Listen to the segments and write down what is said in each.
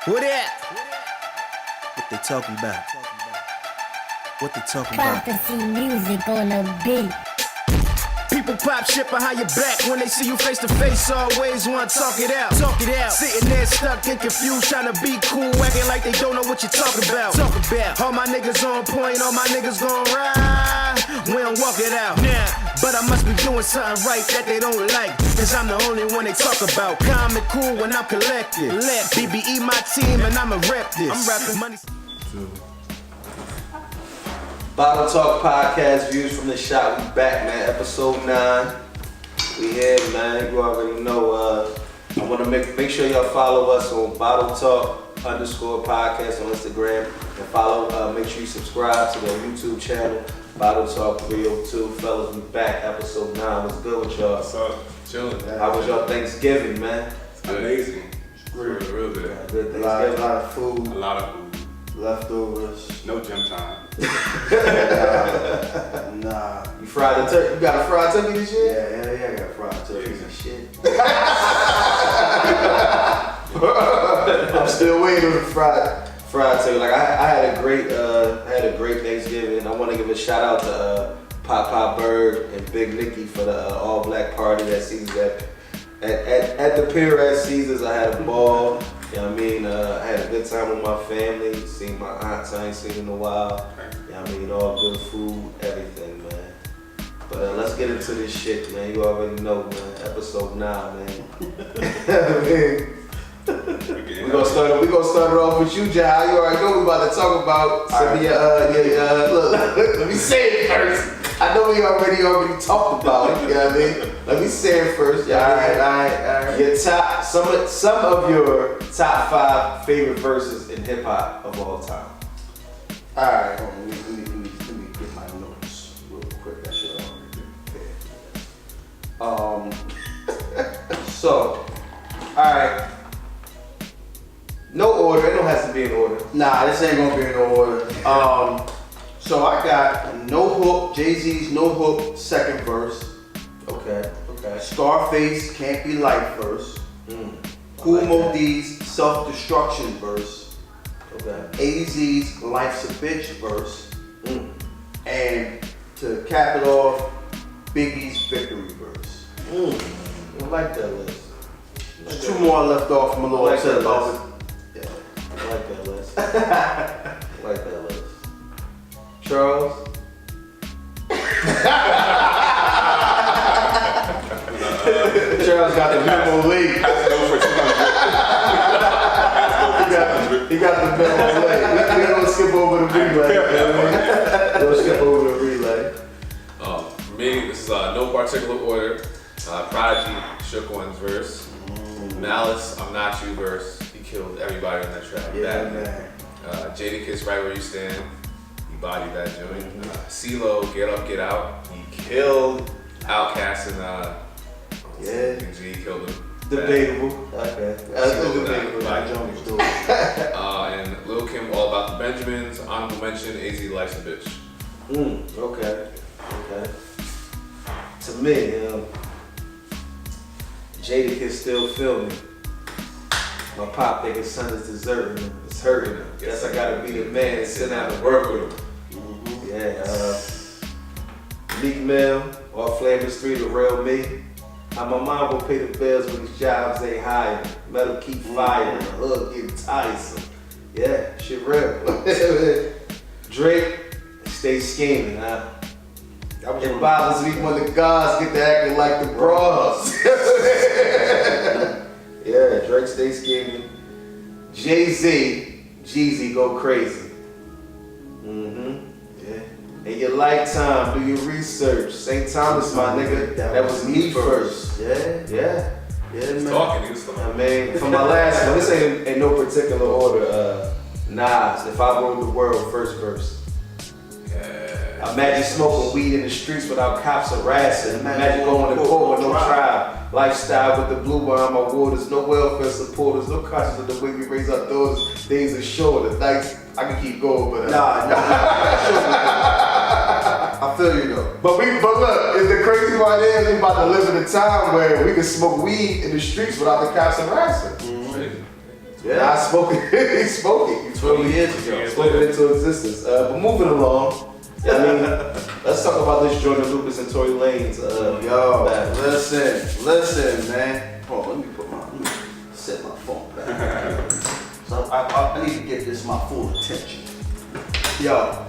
What that? What they talking about? What they talking about? Prophecy music on the beat. People pop shit behind your back when they see you face to face. Always want to talk it out. Talk it out. Sitting there stuck and confused, trying to be cool, acting like they don't know what you're talking about. Talk about. All my niggas on point, all my niggas gon' ride. We don't walk it out. Nah. But I must be doing something right that they don't like, cause I'm the only one they talk about. Calm and cool when I'm collected. Let BBE my team and I'ma rep this. I'm rapping money. Bottle Talk Podcast, views from the shop. We back, man. Episode 9. We here, man. You already know. I want to make sure y'all follow us on Bottle Talk _podcast on Instagram, and follow. Make sure you subscribe to the YouTube channel, Bottle Talk 302. Fellas, we back. Episode 9. What's good with y'all? What's up? Chilling. How was y'all Thanksgiving, man? It's amazing. Real good. Good Thanksgiving. A lot of food. A lot of food. Leftovers. No gym time. Nah. You fried the turkey? You got a fried turkey this year? Yeah, I got fried turkeys and shit. I'm still waiting on the fried turkey. Like I had a great Thanksgiving. I want to give a shout out to Pop Bird and Big Nicky for the all black party that Caesars at the pier at Caesars. I had a ball. You know what I mean? I had a good time with my family. Seen my aunts I ain't seen in a while. You know what I mean? All good food, everything, man. But let's get into this shit, man. You already know, man. Episode 9, man. We're gonna start it off with you, Jai. You already know we about to talk about some of your look, let me say it first. I know we already talked about it, you know what I mean? Let me say it first, y'all. All right. Your top, some of your top 5 favorite verses in hip hop of all time. Alright, let me get my notes real quick. I should already prepare. So, alright. No order, it don't have to be in order. Nah, this ain't gonna be in order. So I got No Hook, Jay-Z's No Hook second verse. Okay. Scarface Can't Be Light verse. Kool Moe-Dee's Self-Destruction verse. Okay. AZ's Life's a Bitch verse. And to cap it off, Biggie's Victory verse. I like that list. There's 2 more left off from a little like that list. Yeah, I like that list. I like that list. Charles? Charles got the memo late. He got the memo late. We're gonna skip over the relay. We'll skip over the relay. For me, this is no particular order. Prodigy, Shook One's verse. Malice, I'm Not You verse. He killed everybody on that track. Yeah, man. Jadakiss, Right Where You Stand. He bodied that joint. CeeLo, Get Up, Get Out. He killed Outkast and G killed him. Debatable. Okay. That's debatable. And Lil' Kim, All About the Benjamins. Honorable mention, AZ Life's a Bitch. Okay. To me, Jadakiss still feel me. My pop think his son is deserting him. It's hurting him. Guess I gotta be the man and sit down and work with him. Meek Mill, Off Flavors 3, The Real Me. How my mom will pay the bills when these jobs ain't hiring. Metal keep firing, the hood getting tiresome. Yeah, shit real. Drake, Stay Scheming, huh? It bothers me when the guys get to acting like the bras. Yeah, Drake Stay Scheming. Jay-Z, Jeezy Go Crazy. Yeah. In your lifetime, do your research. St. Thomas, my nigga, that was me first. Yeah, man. Talking. I mean, for my last one, this ain't in no particular order. Nas, If I Ruled the World, first verse. Imagine smoking weed in the streets without cops harassing. Imagine going to court with no trial. Lifestyle with the blue bar on my waters. No welfare supporters. No conscience of the way we raise our daughters. Days are short. The nights, I can keep going, but I feel you though. But look, the crazy part is we about to live in a time where we can smoke weed in the streets without the cops harassing. Yeah, I spoke it. He spoke it. 12 years ago. Spoke it into existence. But moving along, I mean, let's talk about this Joyner Lucas and Tory Lanez. Yo, listen, man. Hold on, let me set my phone back. So I need to give this my full attention. Yo,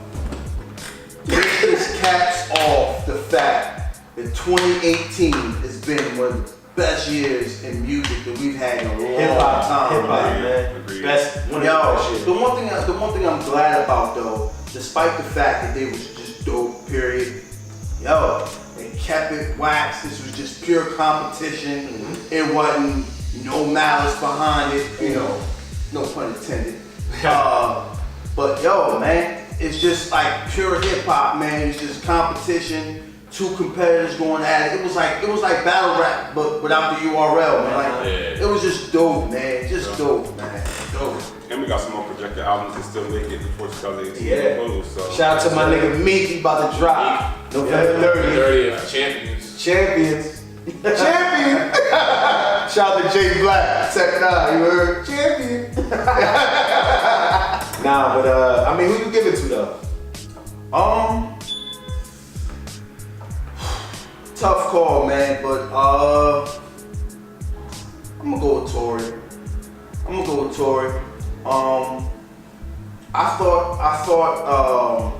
this caps off the fact that 2018 has been one of the best years in music that we've had in a long time. Hip-hop, man. Best, one of the best years. The one thing I'm glad about though, despite the fact that they was just dope, period. Yo, they kept it waxed. This was just pure competition. It wasn't no malice behind it, you know, no pun intended. But yo, man, it's just like pure hip hop, man. It's just competition. Two competitors going at it. It was like battle rap, but without the URL, man. Like, it was just dope, man. Just dope, man. Dope. And we got some more projected albums that still make it before 2018. Yeah. So. Shout out to my nigga Meek, he about to drop November 30th. Champions. Champions. Shout out to Jay Black, Tekashi, you heard? Champion. Nah, but I mean, who you give it to though? Tough call, man, but I'm gonna go with Tory. I thought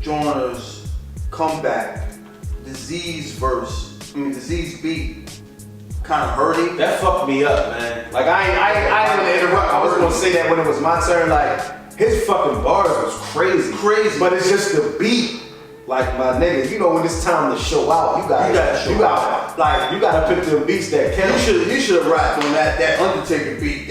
Joyner's comeback, Disease beat, kind of hurting. That fucked me up, man. Like I didn't want to interrupt. I was gonna say that when it was my turn. Like his fucking bars was crazy. But it's just the beat. Like my nigga, you know when it's time to show out, you gotta pick them beats that count. You should have rapped on that Undertaker beat.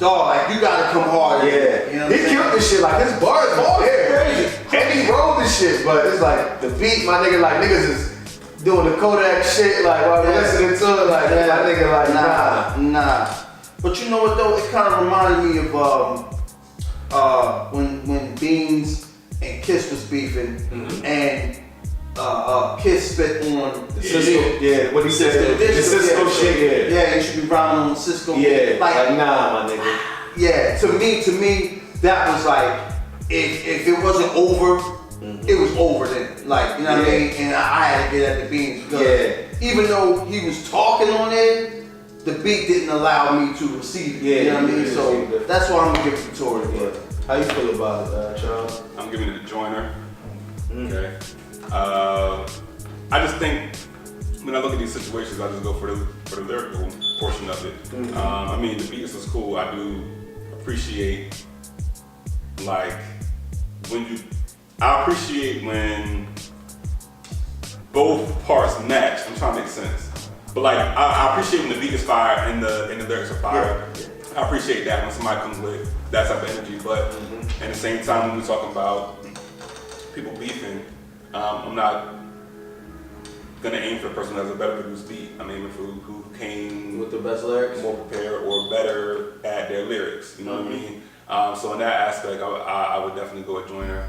Dog, like you gotta come hard. Yeah, you know he killed this shit. Like his bars was there, and he rolled this shit. But it's like the beat, my nigga, like niggas is doing the Kodak shit. Like while we're listening to it, like my nigga, like nah. But you know what though? It kind of reminded me of when Beans and Kiss was beefing, and Kiss spit on the Cisco. Yeah, what he said, the Cisco shit. Yeah, you should be rhyming on Cisco. Yeah, like nah, my nigga. Yeah, to me, that was like, if it wasn't over, it was over then. Like, you know what I mean? And I had to get at the Beans because even though he was talking on it, the beat didn't allow me to receive it. You know what I mean? So that's why I'm gonna give it to Tory. How you feel about it, Charles? I'm giving it to Joyner. Okay. I just think when I look at these situations, I just go for the lyrical portion of it. I mean, the beats was cool. I do appreciate I appreciate when both parts match. I'm trying to make sense. But like, I appreciate when the beat is fire and the lyrics are fire. I appreciate that when somebody comes with that type of energy. But at the same time, when we're talking about people beefing, I'm not gonna aim for the person who has a better produced beat. I'm aiming for who came with the best lyrics, more prepared or better at their lyrics. You know what I mean? So in that aspect, I would definitely go with Joyner,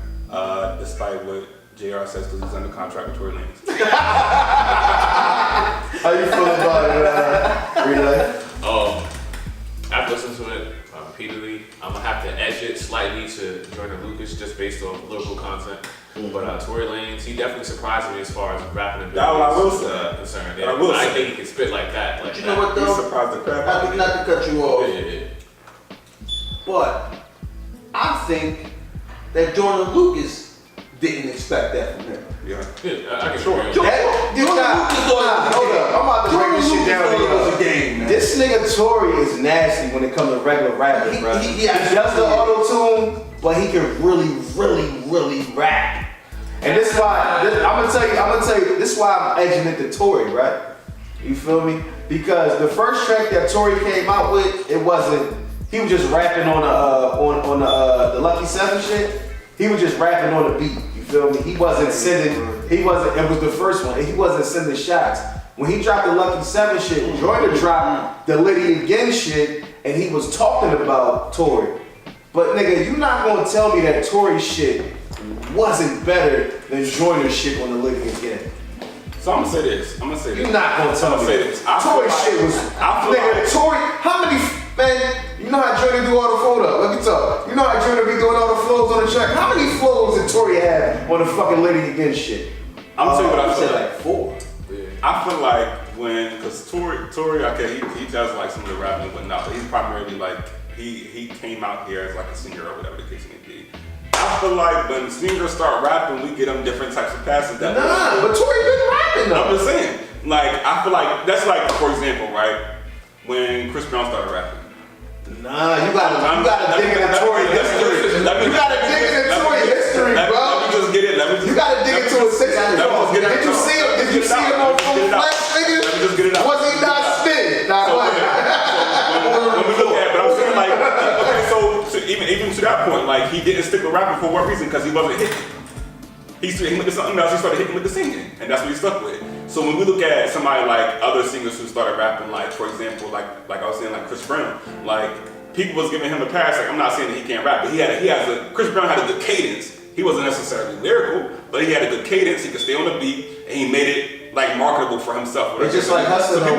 despite what JR says because he's under contract with Tory Lanez. How you feel about it, Relay? I've listened to it repeatedly. I'm gonna have to edge it slightly to Joyner Lucas just based on lyrical content. But Tory Lanez, he definitely surprised me as far as rapping ability is concerned. Yeah. I think he can spit like that. But you know what though? He's surprised the crap out of me. Not to cut you off. Yeah. But I think that Joyner Lucas didn't expect that from him. I can sure. Hold up, I'm about to break this shit down. This nigga Tory is nasty when it comes to regular rapping, bro. He does the auto-tune, but he can really rap. And this is why, I'm gonna tell you, this is why I'm edging it to Tory, right? You feel me? Because the first track that Tory came out with, he was just rapping on the Lucky 7 shit. He was just rapping on the beat, you feel me? It was the first one, he wasn't sending shots. When he dropped the Lucky 7 shit, Joyner dropped the Liddy Again shit, and he was talking about Tory. But nigga, you not gonna tell me that Tory shit wasn't better than Joyner shit on the Liddy Again. So I'm gonna say this. You're not gonna tell me. Say this. Tory shit was. Nigga, Tory, how many, man, you know how Joyner do all the photo. Let me talk. You know how Joyner be doing all the flows on the track. How many flows did Tory have on the fucking Lady Again shit? I'm gonna tell you what I feel like 4. I feel like because Tory, okay, he does like some of the rapping and whatnot, but he's primarily like, he came out here as like a singer or whatever the case may be. I feel like when singers start rapping, we get them different types of passes. But Tory been rapping though. I'm just saying. Like, I feel like, that's like, for example, right? When Chris Brown started rapping. Nah, you gotta dig into Tory history. You gotta dig into Tory history, bro. Let me just get it. You gotta dig into his history. Did you see him? Did you see him on full flex, nigga? Let me just get it out. Was he not spitting? Nah, when we look at it, but I'm saying like, okay, so even to that point, like he didn't stick with rapping for what reason? Because he wasn't hitting. He went to something else. He started hitting with the singing, and that's what he stuck with. So when we look at somebody like other singers who started rapping, like for example, like I was saying, like Chris Brown, like people was giving him a pass. Like I'm not saying that he can't rap, but Chris Brown had a good cadence. He wasn't necessarily lyrical, but he had a good cadence. He could stay on the beat, and he made it like marketable for himself. It's just like hustling. So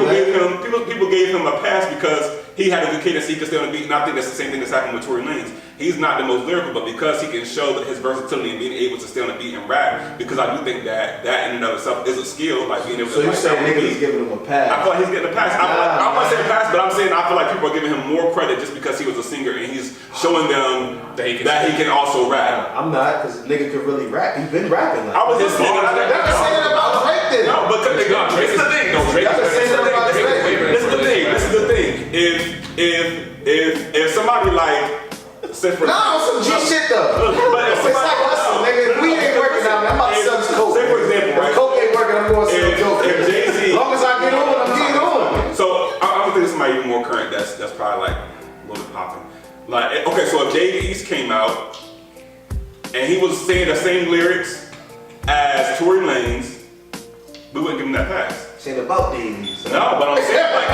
people gave him a pass because he had a good cadence. He could stay on the beat, and I think that's the same thing that's happened with Tory Lanez. He's not the most lyrical, but because he can show that his versatility and being able to stay on the beat and rap, because I do think that in and of itself is a skill, like being able to. So you saying niggas giving him a pass? I feel like he's getting a pass. I'm not saying pass, but I'm saying I feel like people are giving him more credit just because he was a singer and he's showing them that he can also rap. I'm not, because nigga could really rap. He's been rapping. Like, I was just saying. I never saying about Drake then. No, but this is the thing. No, Drake. This is the thing. If somebody like. Some G shit though. But it's like hustle, nigga. If we ain't working out, I'm about to sell this coke. Say for example, right? If coke ain't working, I'm going to sell coke. If Jay-Z, as long as I get on, I'm getting on. So I don't think this somebody even more current. That's probably like a little bit popping. Like okay, so if Jay-Z came out and he was saying the same lyrics as Tory Lanez, we wouldn't give him that pass. Saying about Davies. No, but I'm saying like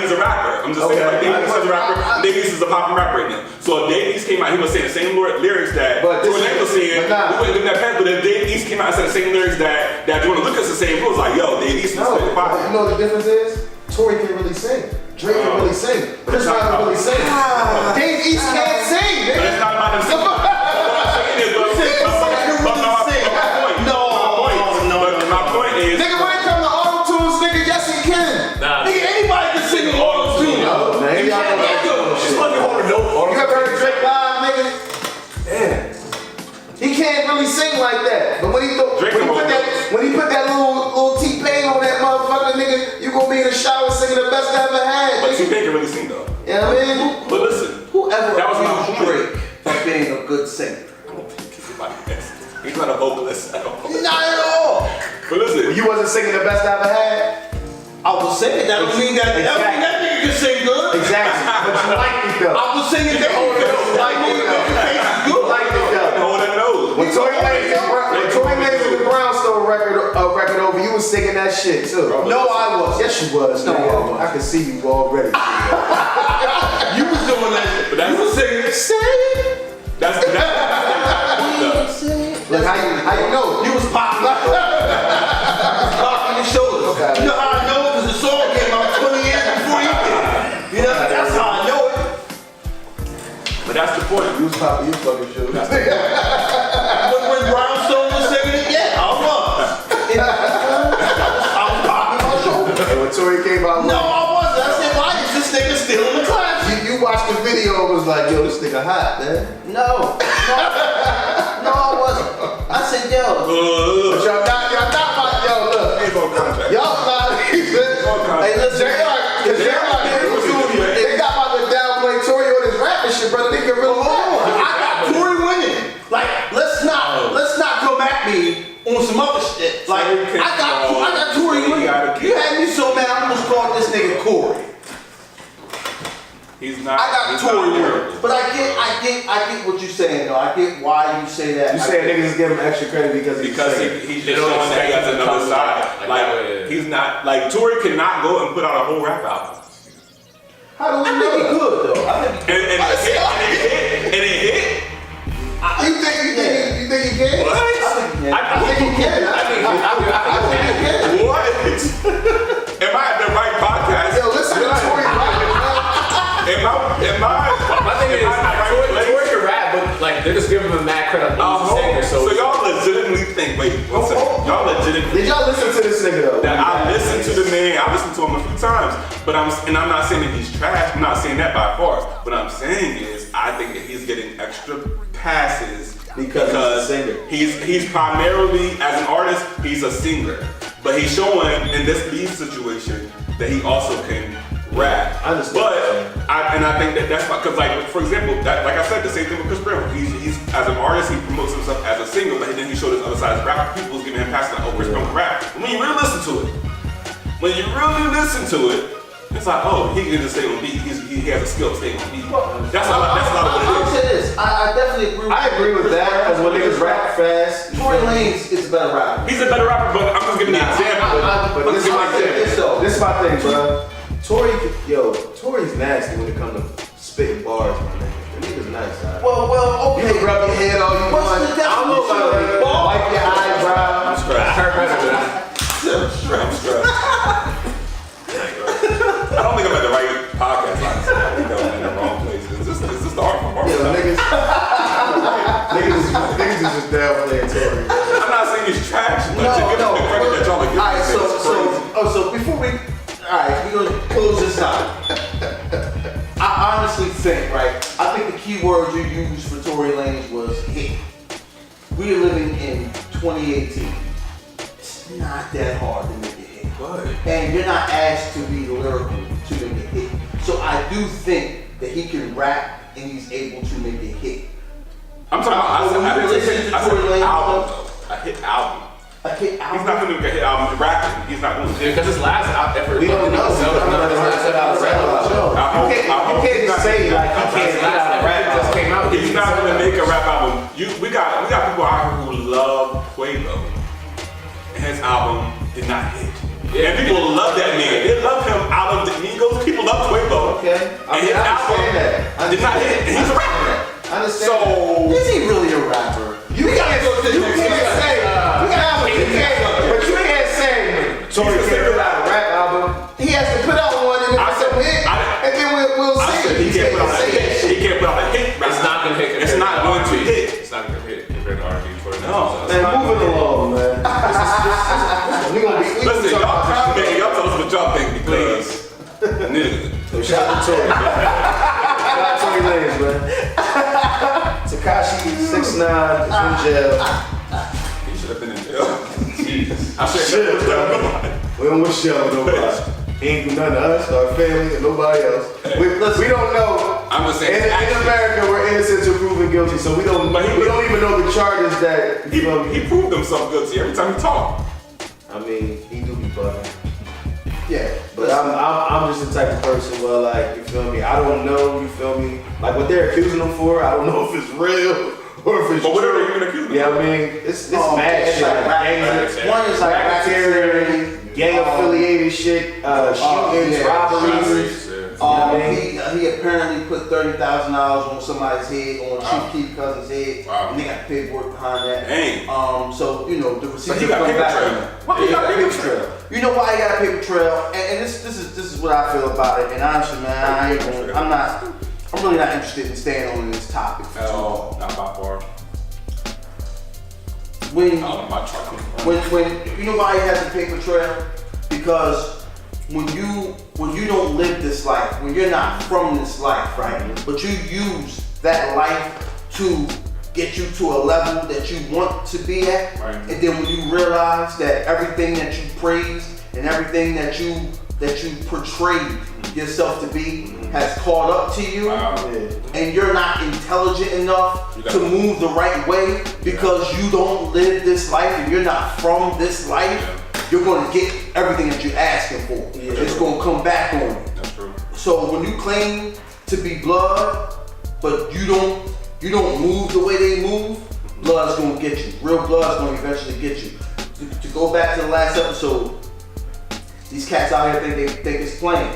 he's a rapper. I'm just saying like Davies is a rapper. Davies is a popping rapper right now. So if Davies came out, he was saying the same lyrics that Tory Lanez was saying. We wouldn't give him that pass. But if Davies came out and said the same lyrics that Joyner Lucas is saying, it was like, yo, Davies is spitting fire. You know what the difference is? Tory can really sing. Drake can really sing. Chris Brown can really sing. Davies can't sing, nigga. But it's not about him singing. What I'm saying is, my point is, nigga, when it comes to auto-tunes, nigga, yes he can. Nigga, anybody can sing an auto-tune. No, man. You ever heard Drake live, nigga? Yeah. He can't really sing like that. But when he put that little T-Pain on that motherfucker, nigga, you gonna be in the shower singing the best I ever had. But T-Pain can really sing though. Yeah, man. But listen, Whoever that was my accused Drake of being a good singer? I don't think anybody is. He's not a vocalist at all. Not at all. But listen, You wasn't singing the best I ever had? I was singing. That don't mean that nigga can sing good. Exactly. But you liked it though. I was singing that. You liked it though. hold that nose. When Tory Lanez and the Brownstone record over, you was singing that shit too. No, I was. Yes, you was. No, I was. I can see you already. You was doing that shit. But that's You was singing. That's Look, how you know? You was popping up. Popping your shoulders. Okay. You know how I know it? Because the song came out 20 years before you did. You know, that's how I know it. But that's the point. You was popping your fucking shoes. When Brownstone was singing it, yeah, I was. I was popping my shoulders. And when Tory came out, No, I wasn't. I said, why is this nigga still in the class? you watched the video and was like, yo, this nigga hot, man. No, I wasn't. I said, yo. But y'all not my, yo, look. He's on contract. Y'all not, Hey, listen. they got about to downplay Tory on his rapping shit, brother. They can really I got Tory winning. Like, let's not come at me on some other shit. Like, I got Tory winning. You had me so mad, I almost called this nigga Corey. He's not. I got Tory winning. But I get what you're saying though. I get why you say that. You saying niggas give him extra credit because he's showing that he has another side. Like he's not like Tory cannot go and put out a whole rap album. How do we I know think he that? could though. I think And it hit. You think he can? What? I think he can. I think he can. What? Am I at the right podcast? Yo, listen to Tory My thing is, Tory can rap, but like they're just giving him mad credit on the singer. So y'all legitimately think? Wait, one second. Y'all legitimately? Did y'all listen to this nigga though? That I listened to the man. I listened to him a few times, but I'm not saying that he's trash. I'm not saying that by far. What I'm saying is, I think that he's getting extra passes because he's a singer. He's primarily, as an artist, he's a singer, but he's showing in this lead situation that he also can rap. I understand. But I think that's because, like, for example, like I said, the same thing with Chris Brown. He's as an artist, he promotes himself as a singer, but then he showed his other side as a rapper. People was giving him passes like, oh, Chris Brown can rap. When you really listen to it, it's like, oh, he can just stay on beat. He has a skill to stay on beat. That's a lot of what it is. I'll say this. I definitely agree with I agree with that, because when niggas rap fast, Tory Lanez is a better rapper. He's a better rapper, but I'm just giving the example. But this is my thing, bro. Tory's nasty when it comes to spitting bars, my nigga. The nigga's nice, right? Well, okay. You can rub your head all you want. What's the I don't know about definition of that. ball? Wipe your eyebrow. I'm stressed. I don't think I'm at the right podcast. Honestly. I think I'm in the wrong place. Is this the art form? Niggas is just downplaying Tory. I'm not saying he's trash, but to give him the credit that y'all are giving Alright, him, so before we're gonna close this out. I honestly think, right, I think the key word you used for Tory Lanez was hit. We are living in 2018. It's not that hard to make a hit. And you're not asked to be lyrical to make a hit. So I do think that he can rap and he's able to make a hit. I'm talking about, I listen to Tory Lanez album. A hit album. A hit album? He's not going to make a hit album rapping. He's not going to. because his last effort, We don't know. You can't just say like he can't rap. just came out. He's not going to make a rap album. We got people out here who love Quavo. And his album did not hit. Yeah, and people love that man. They love him out of the Eagles. People love Quavo. Okay. And his album did not hit. And he's a rapper. I understand. So Is he really a rapper? You can't say. But you can't say Tory can't put out a rap album. He has to put out one and it's a hit, and then we'll see. He can't put out a hit. He can't put out a hit. It's not gonna hit. It's not going to hit. It's not gonna hit compared to R&B. No. Man, moving along, man. We gonna be. Listen, y'all comment. Y'all tell us what y'all think, because nigga. So shout out to Tory. Shout out to Tory Lanez, man. Tekashi 6ix9ine is in jail. He should have been in jail. Jesus. I Shit, said, we don't wish jail on nobody. He ain't do nothing to us, our family, and nobody else. We don't know. I'm just saying. In America, we're innocent until proven guilty, so we don't even know the charges that He proved himself guilty every time he talked. I mean, he do be bugging. Yeah. But I'm just the type of person where, like, you feel me? I don't know, you feel me? Like what they're accusing him for, I don't know if it's real or if it's But what are true. they even accusing him? Yeah, I mean, it's mad it's shit. like Gang- one is like racketeering, gang affiliated shit, shootings, robberies. He apparently put $30,000 on somebody's head, on Chief Keef cousin's head, and they got paperwork behind that. Dang. So you know the receipts He got come paper back. trail. What he got paper trail? You know why he got a paper trail? And this is what I feel about it. And honestly, man, I'm really not interested in staying on this topic for too long. Not by far. When My truck. when you know why he has a paper trail? Because when you don't live this life, when you're not from this life, right? But you use that life to get you to a level that you want to be at, Right. and then when you realize that everything that you praise and everything that you portrayed yourself to be has caught up to you, and you're not intelligent enough to move the right way because you don't live this life and you're not from this life, you're going to get everything that you're asking for. It's going to come back on you. That's true. So when you claim to be blood, but you don't move the way they move, blood's going to get you. Real blood's going to eventually get you. To go back to the last episode, these cats out here think it's playing.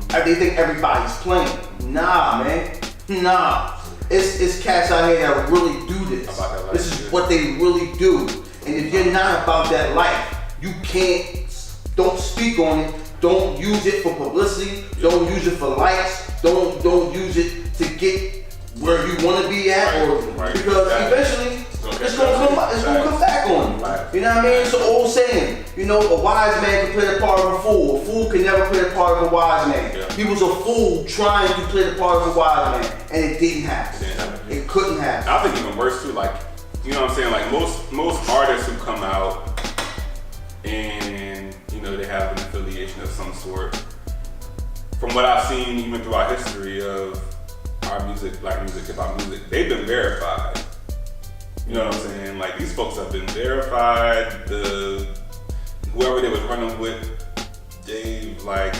They think everybody's playing. Nah, man. Nah. It's cats out here that really do this. This is what they really do. And if you're not about that life, you don't speak on it. Don't use it for publicity. Don't use it for likes. Don't use it to get where you want to be at, because eventually it's gonna come back on you. You know what I mean? It's an old saying. You know, a wise man can play the part of a fool. A fool can never play the part of a wise man. Yeah. He was a fool trying to play the part of a wise man, and it didn't happen. It couldn't happen. I think even worse too. Like, you know what I'm saying? Like most artists who come out and they have an affiliation of some sort. From what I've seen, even throughout history of our music, black music, hip hop music, they've been verified. You know what I'm saying? Like, these folks have been verified. Whoever they was running with, they've like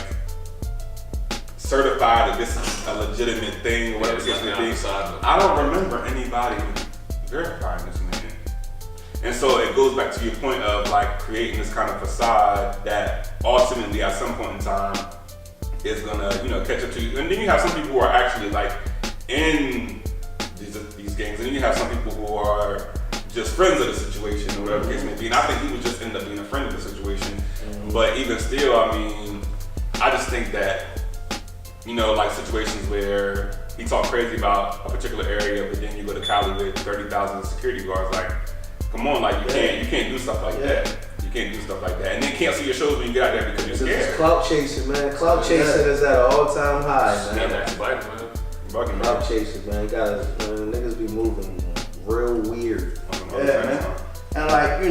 certified that this is a legitimate thing or whatever the case may be. I don't remember anybody verifying this man. And so it goes back to your point of like creating this kind of facade that ultimately at some point in time is gonna, catch up to you. And then you have some people who are actually like in these gangs, and then you have some people who are just friends of the situation or whatever the case may be. And I think he would just end up being a friend of the situation. But even still, I mean, I just think that, like situations where he talked crazy about a particular area, but then you go to Cali with 30,000 security guards, like, come on, like you can't do stuff like that. You can't do stuff like that. And then cancel your shows when you get out there because you're scared. It's clout chasing, man. Clout chasing is at an all-time high, man. That's Biden, man. Clout chasing, man. Niggas be moving real weird. Yeah, man. And like,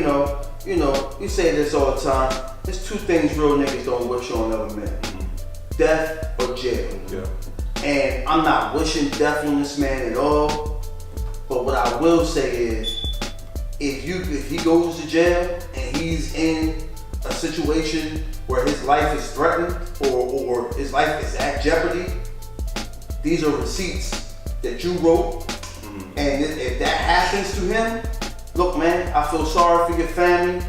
you say this all the time. There's two things real niggas don't wish on other men. Death or jail. Yeah. And I'm not wishing death on this man at all. But what I will say is, if he goes to jail and he's in a situation where his life is threatened or his life is at jeopardy, these are receipts that you wrote. And if that happens to him, look, man, I feel sorry for your family,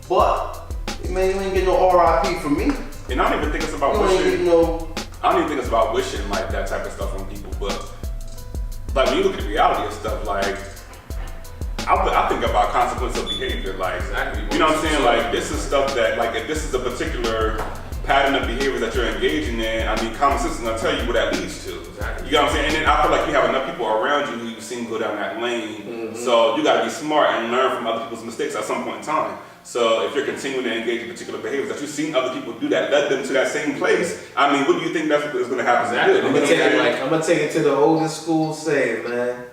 but man, you ain't get no RIP from me. And I don't even think it's about wishing. I don't even think it's about wishing like that type of stuff on people, but like when you look at the reality of stuff, like I think about consequence of behavior, like, you know what I'm saying? Like, this is stuff that, like, if this is a particular pattern of behavior that you're engaging in, I mean, common sense is gonna tell you what that leads to. You know what I'm saying? And then I feel like you have enough people around you who you've seen go down that lane, so you gotta be smart and learn from other people's mistakes at some point in time. So if you're continuing to engage in particular behaviors that you've seen other people do that led them to that same place, I mean, what do you think that's what's gonna happen to you? I'm gonna take it to the oldest school saying, man.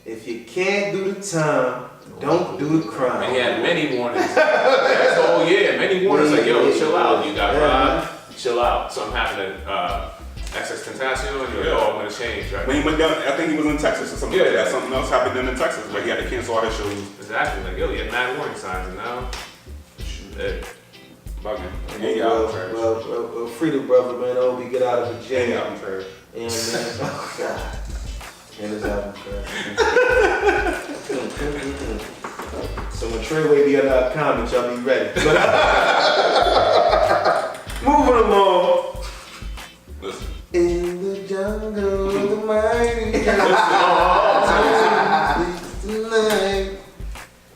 If you can't do the time, don't do the crime. And he had many warnings. That's the whole year. Many warnings like, yo, chill out. You got robbed. Chill out. Something happened to excess Tekashi, and you're all going to change, right? When he went down, I think he was in Texas or something like that. Something else happened in Texas where he had to cancel all his shows. Exactly. Like, yo, he had mad warning signs, and now, bugging. Well, free the brother, man. I hope he get out of the jail. Yeah, I'm sure. And man, oh God. And his album trash. So when Treyway be on our comments, y'all be ready. Moving along. Listen. In the jungle, the mighty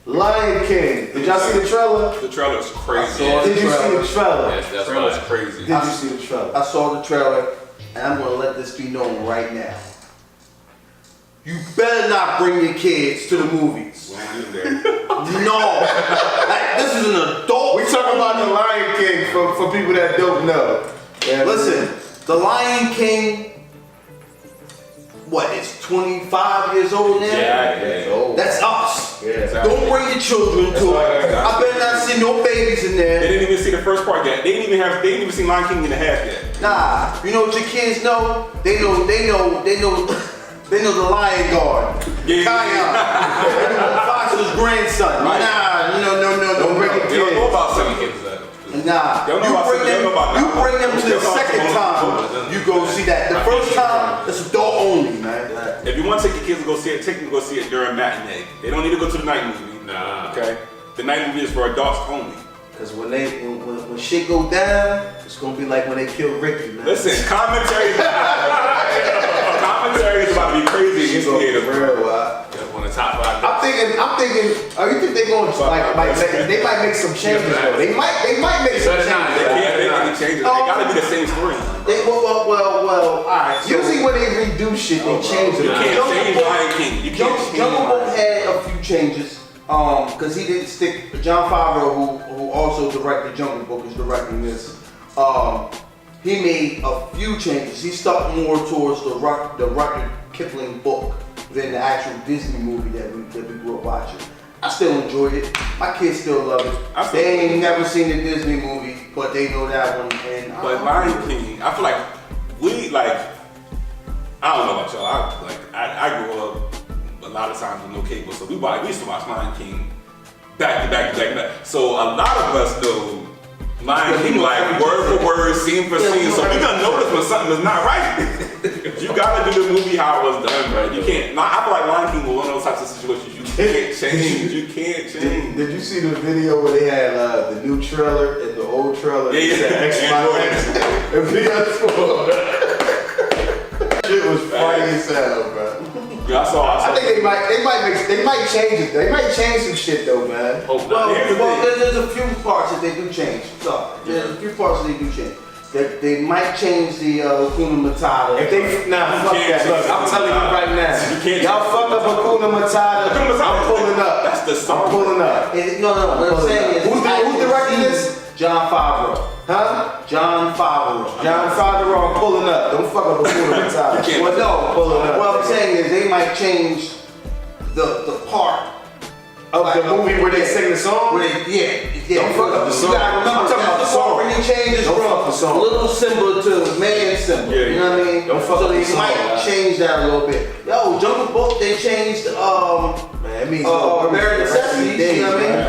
Lion King. Did y'all see the trailer? The trailer's crazy. Did you see the trailer? yes, that's why it's crazy. Did you see the trailer? I saw the trailer, and I'm gonna let this be known right now. You better not bring your kids to the movies. No. Like, this is an adult. We talking about the Lion King for people that don't know. Yeah, Listen, the Lion King, it's 25 years old now? Yeah. That's us. Yeah. Don't bring your children to it. I better not see no babies in They there. didn't even see the first part yet. They didn't even see Lion King in the half yet. Nah, you know what your kids know? They know the Lion Guard. Yeah. Kaya. Fox's grandson. Right. Nah, no, don't bring your They don't know kids. about some kids. Nah, They don't know you about bring some- they don't know about them that. to the They don't second know time. about You go see that. The first time, it's adult only, man. If you want to take your kids to go see it, take them to go see it during matinee. They don't need to go to the night movie. Nah. Okay? The night movie is for adults only. Cause when shit go down, it's gonna be like when they killed Ricky, man. Listen, commentary is about to be crazy against theater, bro. Just want to the top 5. I'm thinking. Oh, you think they going to they might make some changes though? They might make some changes. They can't make any changes. It gotta be the same story. Well. All right. Usually when they redo shit, they change it. You can't change Lion King. You can't change Jungle Book Lion had a few changes. Because he didn't stick. John Favreau, who also directed Jungle Book, is directing this. He made a few changes. He stuck more towards the Rudyard Kipling book than the actual Disney movie that we grew up watching. I still enjoyed it. My kids still love it. They ain't never seen the Disney movie, but they know that one. And But Lion King, I feel like I don't know about y'all. I grew up a lot of times with no cable, so we used to watch Lion King back to back. So a lot of us know Lion King like word for word, scene for scene. So we gonna notice when something is not right. You gotta do the movie how it was done, right? You can't. I feel like Lion King was one of those types of situations you can't change. You can't change. Did you see the video where they had the new trailer and the old trailer? Yeah. The PS4. Shit was funny as hell, bro. Yeah, I think they might change it. They might change some shit though, man. There's a few parts that they do change. There's a few parts that they do change. They might change the Hakuna Matata. If they fuck that. Look, I'm telling you right now. Y'all fuck up Hakuna Matata. I'm pulling up. That's the song. I'm pulling up. No. What I'm saying is, who's directing this? John Favreau. Huh? John Favreau. John Favreau, I'm pulling up. Don't fuck up Hakuna Matata. Well, no. Pulling up. What I'm saying is they might change the part of the movie where they sing the song? Yeah. Don't fuck up the song. You gotta remember, I'm talking about the song. When he changes Don't fuck the song. from little Simba to man Simba. Yeah, you know what I mean? Don't fuck so up they the song, might man. change that a little bit. Yo, Jungle Book, they changed Man, it means no worries Bare for the rest of your Necessities, days, you know what I mean? man.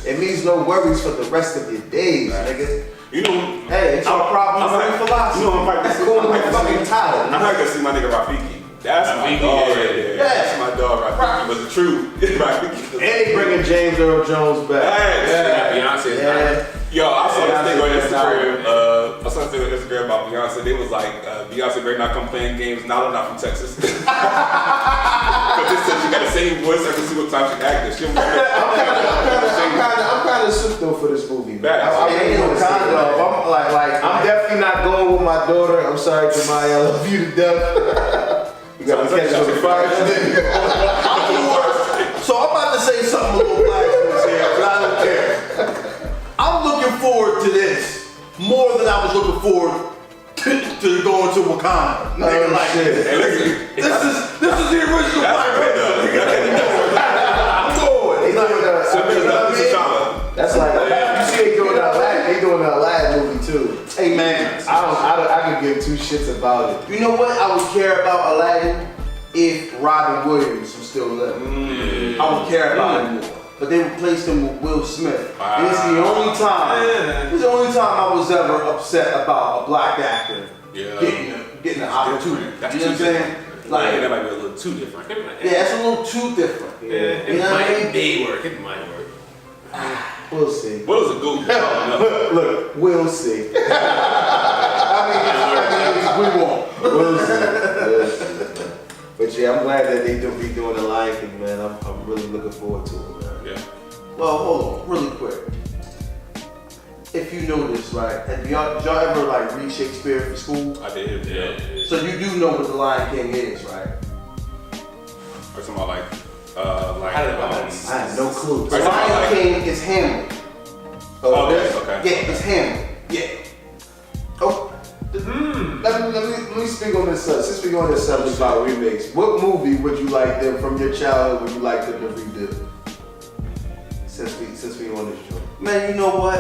It means no worries for the rest of your days, nigga. You know, Hey, it's our problem for you philosophy. know, I'm That's cool. I'm fucking tired. I'm not gonna see my nigga Rafiki. That's my Rafiki, dog yeah. right there. Yeah. That's my dog Rafiki. But the truth, Rafiki. And they bringing James Earl Jones back. Beyonce's Yeah. Yo, I saw this thing on Beyonce's Instagram. not. I saw this thing on Instagram about Beyonce. They was like, Beyonce better not come playing games. Now I'm not from Texas. But they said she got the same voice every single time she acted. She I'm kind of shook though for this movie. Man. I'm definitely not going with my daughter. I'm sorry, Jemiah. I love you to death. You gotta catch us on the fire. So I'm about to say something a little blasphemous here, but I don't care. I'm looking forward to this more than I was looking forward to going to Wakanda. Nigga, like, shit. Hey, listen. this is the original Black Panther. I'm going. That's like you see they doing the Aladdin movie too. Hey man, I could give two shits about it. you know what I would care about Aladdin if Robin Williams was still living. I would care about him more. But they replaced him with Will Smith. And it's the only time I was ever upset about a black actor getting an opportunity. That's you know what I'm saying? Like, that might be a little too different. Yeah, it's a little too different. It You know what I mean? may work. It might work. We'll see. What is a goat? Look, we'll see. We won't. We'll see. But yeah, I'm glad that they be doing the Lion King, man. I'm really looking forward to it, man. Yeah. Well, hold on, really quick. If you know this, right? Did y'all ever like read Shakespeare for school? I did. Yeah. So you do know what the Lion King is, right? Or something about I have no clue. The Lion King is Hamlet. okay. Yeah, it's Hamlet. Yeah. Oh. Let me speak on this. Since we're on this subject about remakes, what movie would you like them from your childhood? Would you like them to redo? Since we on this joint. Man, you know what?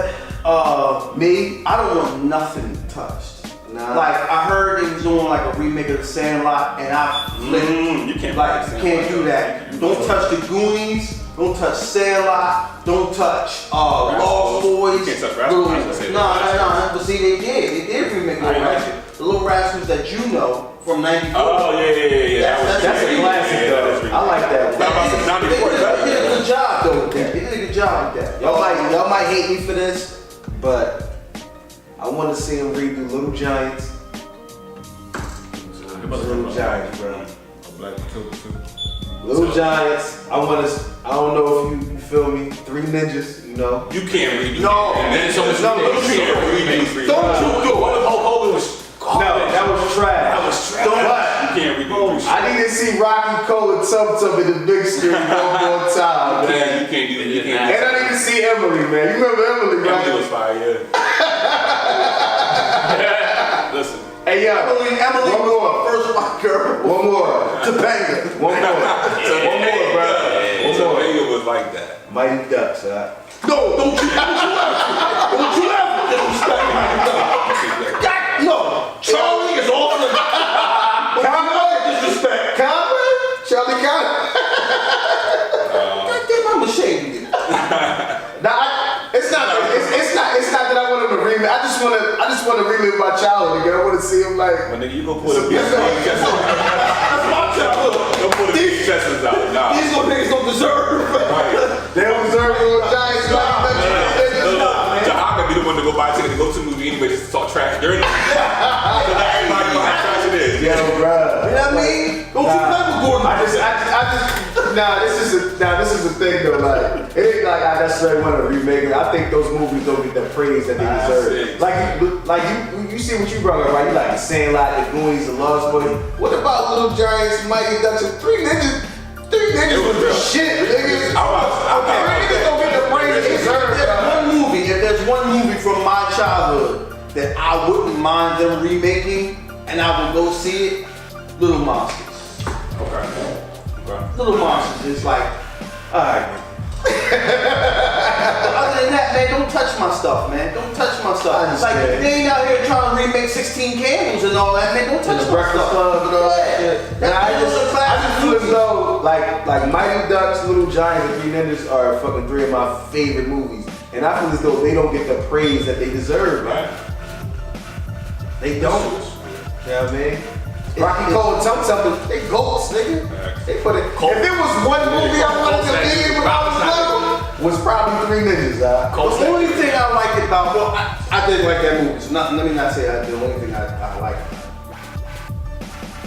Me, I don't want nothing touched. Nah. Like I heard they was doing like a remake of The Sandlot, and I flipped. You can't Like play you can't do that. Don't touch The Goonies. Don't touch Sandlot. Don't touch Lost Boys. You can't touch Rascals. I was gonna say No. But see, they did remake Little Rascals. The Little Rascals that you know from '94. Oh yeah. that's a classic though. I like that one. They did a good job though with that. They did a good job with that. Y'all might hate me for this, but I want to see him redo Little Giants. Little Giants, bro. Black Panther too. Little Giants. I don't know if you feel me. Three Ninjas, you know. You can't read. No. And then so much. No, You can't read these. Don't you do What it. if Hulk Hogan was? No, that was trash. That was trash. Don't You can't read these. I need to see Rocky Cole and Tum Tum in the big screen one more time, man. You can't do that. You And can't. I need to see Emily, man. You remember Emily, right? Emily was fire, yeah. Listen. Hey, yo, Emily one was more. my first white girl. One more. Topanga. One more. One more, bro. One So more. Vega was like that. Mighty Ducks, huh? No, don't you ever disrespect my God, no. Charlie is off the. Conway disrespect. Conway? Charlie Conway? God damn, I'm ashamed of you. Nah, it's not that I want him to remake. I just want to relive my childhood again. I want to see him like. But nigga, you go pull the big chest out. That's my childhood. Go pull the big chest out. Nah. These little niggas don't deserve. They don't deserve Little Giants. Jahan could be the one to go buy a ticket to go to the movie anyway just to talk trash during it. Everybody know how trash it is. Yo, bro. You know what I mean? Don't you play with Gordon. This is the thing though. Like, it ain't like I necessarily want to remake it. I think those movies don't get the praise that they deserve. Like you see what you brought up, right? You like the Sandlot, the Goonies, the Lost Boys. What about Little Giants, Mighty Ducks, and Three Ninjas? Three Ninjas was the shit, niggas. Niggas don't get the praise they deserve. If there's one movie from my childhood that I wouldn't mind them remaking, and I would go see it, Little Monsters. Okay. Little Monsters is like, alright. Other than that, man, don't touch my stuff, man. Don't touch my stuff. It's like, they ain't out here trying to remake 16 Candles and all that, man. Don't touch my Breakfast stuff. Club and all that shit. And I just feel as though like Mighty Ducks, Little Giants, and Three Ninjas are fucking three of my favorite movies. And I feel as though they don't get the praise that they deserve, man. They don't. You know what I mean? Rocky Cole and Tum Tum, they goats, nigga. They put it. If it was one movie I wanted to be in when I was little, was probably Three Ninjas. The only thing I liked about, well, I did like that movie. So let me not say the only thing I liked.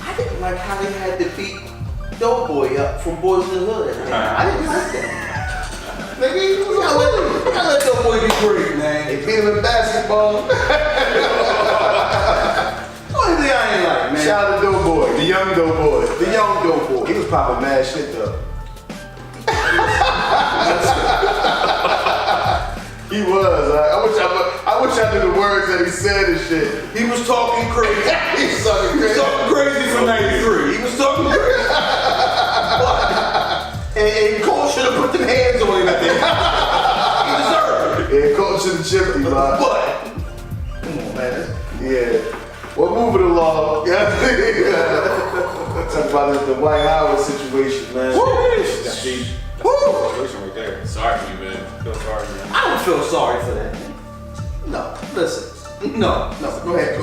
I didn't like how they had to beat Doughboy up from Boys in the Hood. I didn't like that. Nigga, you gotta let Doughboy be great, man. They beat him in basketball. Only thing I ain't like, man. Shout out to Doughboy, the young Doughboy. The young Doughboy. He was popping mad shit though. He was. I wish I knew the words that he said and shit. He was talking crazy. He was talking crazy. He was talking crazy from '93. He was talking crazy. and Cole should have put them hands on him at the end. He deserved it. Yeah, Coach should have chipped him, man. But, come on, man. Yeah. Well, moving along. Talk about the Dwight Howard situation, man. That's deep. Situation right there. Sorry for you, man. Feel sorry, man. I don't feel sorry for that. No, listen. No. Go ahead.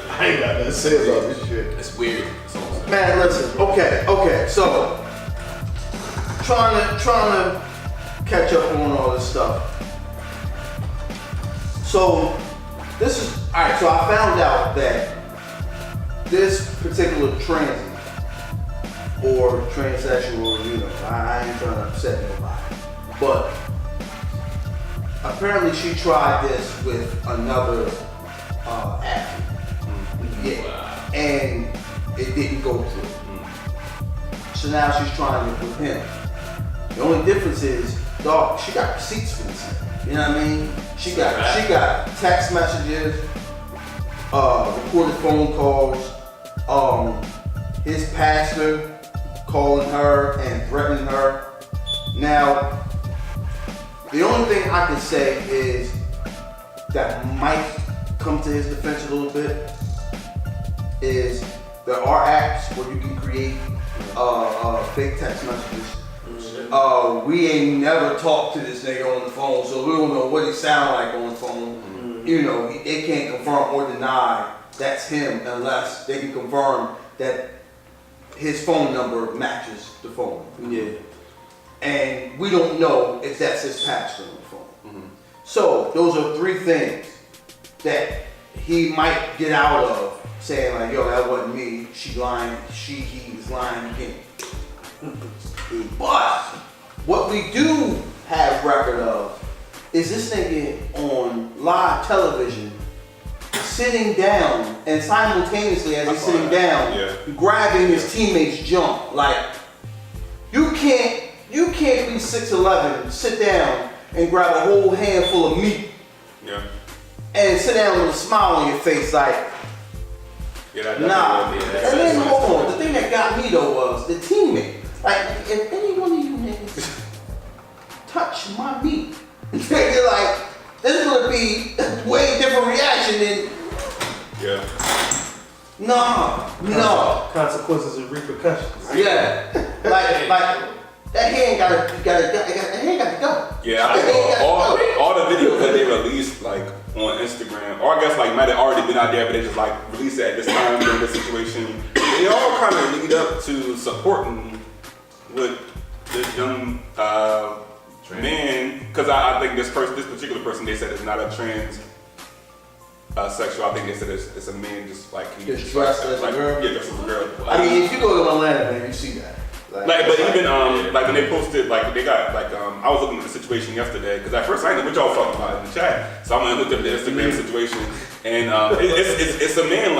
I ain't got nothing to say about this shit. It's weird. That's all I'm saying. Man, listen. Okay. So, trying to catch up on all this stuff. So, this is alright. So I found out that this particular transient or transsexual, I ain't trying to upset nobody, but apparently she tried this with another athlete. Yeah, and it didn't go through. So now she's trying it with him. The only difference is, dog, she got receipts for this. You know what I mean? She got text messages, recorded phone calls, his pastor calling her and threatening her. Now, the only thing I can say is that might come to his defense a little bit is there are apps where you can create fake text messages. We ain't never talked to this nigga on the phone, so we don't know what he sound like on the phone. They can't confirm or deny that's him unless they can confirm that his phone number matches the phone. Yeah. And we don't know if that's his pastor on the phone. So those are three things that he might get out of saying like, yo, that wasn't me. She lying. He is lying again. But what we do have record of is this nigga on live television sitting down and simultaneously as he's sitting down, grabbing his teammate's junk. Like, you can't be 6'11", sit down and grab a whole handful of meat and sit down with a smile on your face like, nah. And then hold on, the thing that got me though was the teammate. Like, if any one of you niggas touch my meat, they're like, this is gonna be a way different reaction than no. Consequences and repercussions. Yeah. like that hand gotta go. Yeah, I think all the videos that they released like on Instagram, or I guess like might have already been out there, but they just like released it at this time during this situation. They all kind of lead up to supporting what this young man, because I think this particular person, they said is not a trans sexual. I think they said it's a man just like he just dressed as a girl. Yeah, dressed as a girl. I mean, if you go to Atlanta, man, you see that. But even like when they posted, like they got like I was looking at the situation yesterday because at first I didn't know what y'all was talking about in the chat, so I went and looked at the Instagram situation, and it's a man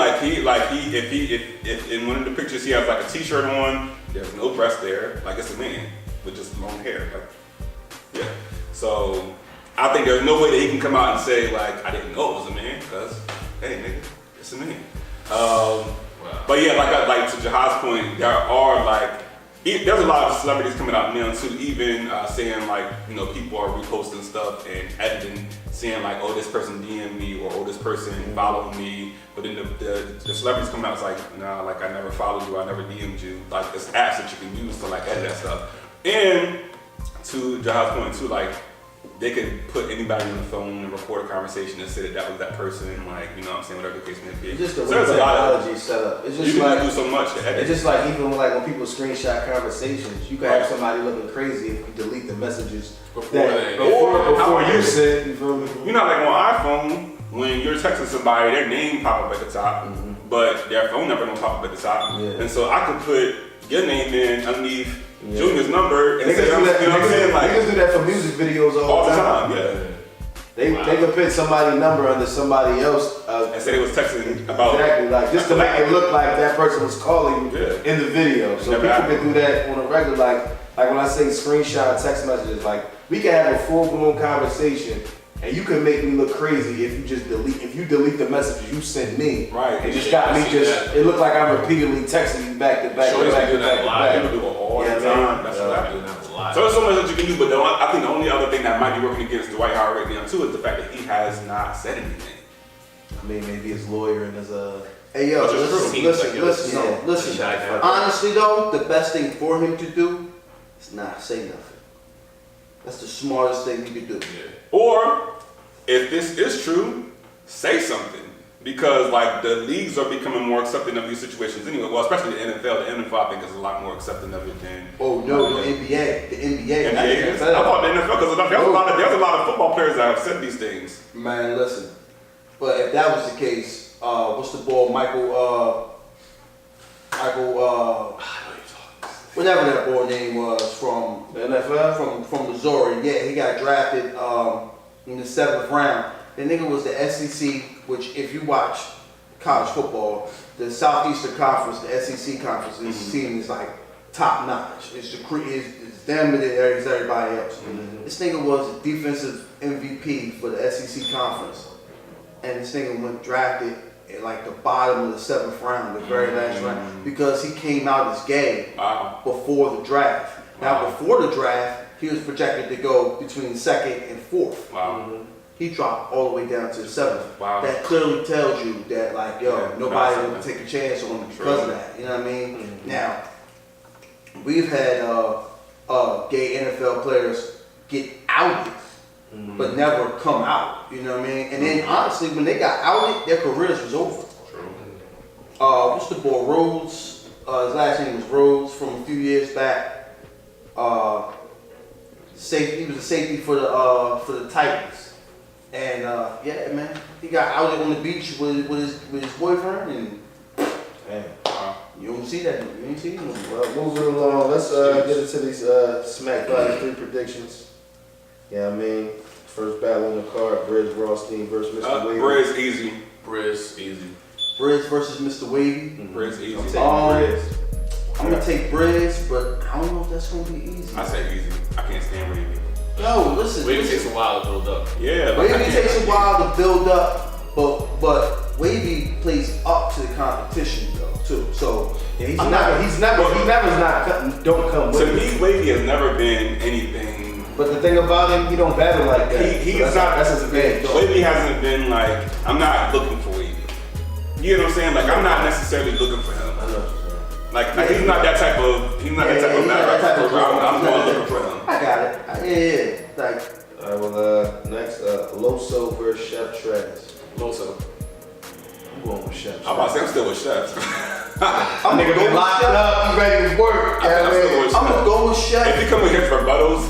if in one of the pictures he has like a t-shirt on, there's no breast there, like it's a man with just long hair, like So I think there's no way that he can come out and say like I didn't know it was a man because hey nigga, it's a man. But yeah, like to Jahaz's point, there are like. There's a lot of celebrities coming out now too, even saying like, you know, people are reposting stuff and editing, saying like, oh, this person DM'd me or oh, this person followed me. But then the celebrities come out, it's like, nah, like I never followed you, I never DM'd you. Like there's apps that you can use to like edit that stuff. And to Jahaz's point too, like they could put anybody on the phone and record a conversation and say that was that person, like, you know what I'm saying, whatever the case may be. It's just the way technology is set up. It's just you like, can do so much to edit. It's just like even like when people screenshot conversations, you can have somebody looking crazy if you delete the messages before you sent. You feel me? You know, like on iPhone, when you're texting somebody, their name pop up at the top, but their phone number don't pop up at the top. Yeah. And so I could put your name in underneath Junior's number and say, you know what I'm saying? Like, niggas do that for music videos all the time. They could put somebody's number under somebody else and say they was texting about exactly like just to make it look like that person was calling you in the video. So people can do that on a regular like when I say screenshot text messages, like we can have a full blown conversation and you can make me look crazy if you delete the messages you sent me. Right. It just got me it looked like I'm repeatedly texting you back to back to back to back. People do it all the time. That's what I do. So there's so much that you can do, but I think the only other thing that might be working against Dwight Howard right now too is the fact that he has not said anything. I mean, maybe his lawyer and his Hey yo, listen. Honestly though, the best thing for him to do is not say nothing. That's the smartest thing he could do. Yeah. Or if this is true, say something. Because like the leagues are becoming more accepting of these situations anyway. Well, especially the NFL. The NFL I think is a lot more accepting of it than. Oh no, the NBA. The NBA. I thought the NFL because there's a lot of football players that have said these things. Man, listen. But if that was the case, what's the ball, Michael? Whatever that boy name was from the NFL, from Missouri. Yeah, he got drafted in the 7th round. The nigga was the SEC, which if you watch college football, the Southeastern Conference, the SEC conference, this team is like top notch. It's them and it's everybody else. This nigga was the defensive MVP for the SEC conference, and this nigga went drafted at like the bottom of the 7th round, the very last round, because he came out as gay before the draft. Now before the draft, he was projected to go between 2nd and 4th. He dropped all the way down to the 7th. That clearly tells you that, like, nobody would take a chance on him because of that. You know what I mean? Now, we've had gay NFL players get outed, but never come out. You know what I mean? And then, honestly, when they got outed, their careers was over. What's the boy, Rhodes? His last name was Rhodes from a few years back. He was a safety for the Titans. And yeah, man, he got outed on the beach with his boyfriend, and You don't see that. You ain't see him. Well, moving along, let's get into these Smack Vol.3 predictions. Yeah, I mean, first battle on the card, Briz Rothstein versus Mr. Wavy. Briz easy. Briz, easy. Briz versus Mr. Wavy. Briz easy. I'm taking Briz. I'm gonna take Briz, but I don't know if that's gonna be easy. I say easy. I can't stand Wavy. Yo, listen. Wavy takes a while to build up. Yeah. Wavy takes a while to build up, but Wavy plays up to the competition though too. So Yeah, he's I'm never don't come with To it. me, Wavy has never been anything. But the thing about him, he don't battle like that. He's So that's his advantage. Wavy hasn't been like, I'm not looking for Wavy. You know what I'm saying? Like, I'm not necessarily looking for him. I know what you're saying. Like he's not that type of, he's not that type of man. I'm going looking for him. I got it. Yeah. Like, All right, well, next, Loso versus Chef Trez. Loso. I'm going with Chef. I'm about to say, I'm still with Chef. I'm Nigga been locked up, he ready to work. I'm still with I'm Chef. gonna go with If Chef. you come with his rebuttals,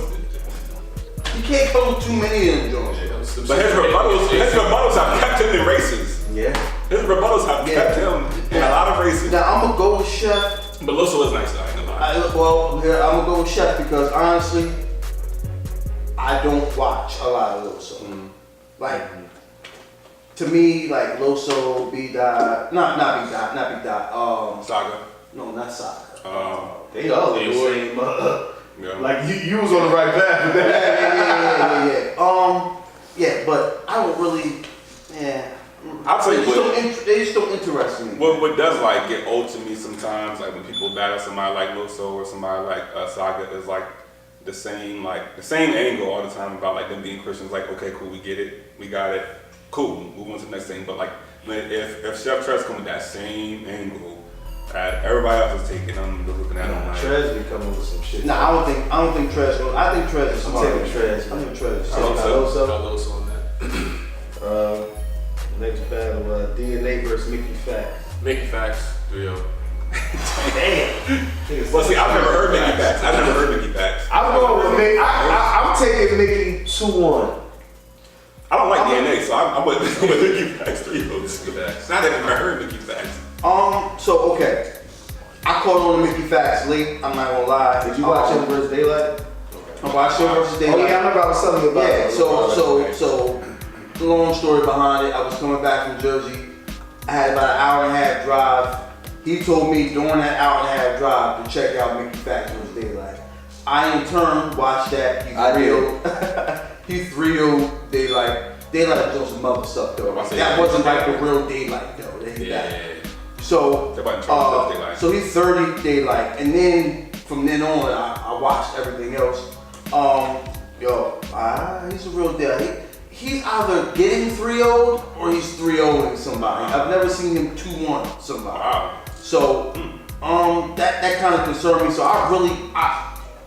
You can't come with too many of them joints. but his rebuttals have kept him in races. Yeah. His rebuttals have kept him in a lot of races. Now I'm gonna go with Chef. But Loso is nice though, I ain't gonna lie. I'm gonna go with Chef because honestly, I don't watch a lot of Loso. Like, to me, like Loso, B-Dot, not B-Dot, Saga. no, not Saga. They all They the were. same. Yeah. Like, you was on the right path with that. Yeah, but I don't really, I'll tell you they just don't interest me. What does like get old to me sometimes, like when people battle somebody like Loso or somebody like Saga, is like the same angle all the time about like them being Christians. Like, okay, cool, we get it, we got it, cool, move on to the next thing. But like, if Chef Trez come with that same angle that everybody else is taking, I'm looking at them like. Trez be coming with some shit. Nah, I don't think Trez goes. I think Trez is I'm smart. taking Trez. I think Trez is So, smart. Loso. Got Loso on that. Next battle, DNA versus Mickey Facts. Mickey Facts, 3-0. Damn. Well, see, I've never heard Mickey Facts. I've never heard Mickey Facts. I'm going with Mickey. I'm taking Mickey 2-1. I don't like DNA, so I'm with Mickey Facts 3-0. Mickey Facts. Not that I've never heard Mickey Facts. So okay, I caught on to Mickey Facts late. I'm not gonna lie. Did you watch him versus Daylight? I watched him versus Daylight. Oh yeah, I remember I was telling you about Yeah, it. so long story behind it, I was coming back from Jersey. I had about an hour and a half drive. He told me during that hour and a half drive to check out Mickey Facts versus Daylight. I in turn watched that. He 3-0 Daylight. Daylight was some other stuff though. That wasn't like the real Daylight though. Yeah. So, They're about to try to Daylight. so he's 30 Daylight, and then from then on, I watched everything else. He's a real deal. He's either getting 3-0'd or he's 3-0'ing somebody. I've never seen him 2-1 somebody. Wow. So, that kind of concerned me. So